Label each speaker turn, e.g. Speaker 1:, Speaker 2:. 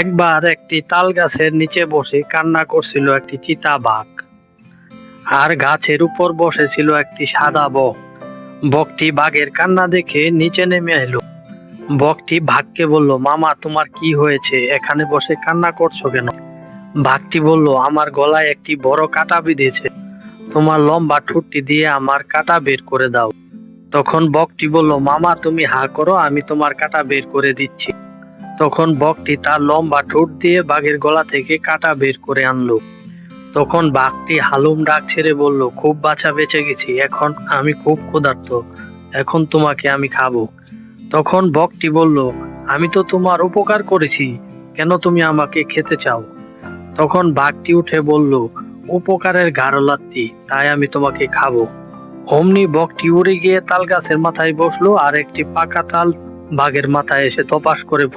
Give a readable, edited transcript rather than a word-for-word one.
Speaker 1: একবার একটি তাল গাছের নিচে বসে কান্না করছিল একটি চিতা বাঘ। আর গাছের উপর বসেছিল একটি সাদা বক। বকটি বাঘের কান্না দেখে নিচে নেমে এলো। বকটি বাঘকে বলল, মামা তোমার কি হয়েছে, এখানে বসে কান্না করছো কেন? বাঘটি বলল, আমার গলায় একটি বড় কাঁটা বিঁধেছে, তোমার লম্বা ঠোঁটটি দিয়ে আমার কাঁটা বের করে দাও। তখন বকটি বলল, মামা তুমি হা করো, আমি তোমার কাঁটা বের করে দিচ্ছি। তখন বকটি তার লম্বা ঠোঁট দিয়ে বাঘের গলা থেকে কাঁটা বের করে আনলো। তখন বাঘটি হালুম ডাক ছেড়ে বলল, খুব বাঁচা বেঁচে গেছি, এখন আমি খুব ক্ষুধার্ত, এখন তোমাকে আমি খাবো। তখন বকটি বলল, আমি তো তোমার উপকার করেছি, কেন তুমি আমাকে খেতে চাও? তখন বাঘটি উঠে বলল, উপকারের গারলাত্তি, তাই আমি তোমাকে খাবো। অমনি বকটি উড়ে গিয়ে তাল গাছের মাথায় বসলো, আর একটি পাকা তাল বাঘের মাথায় এসে তপাস করে পড়ল।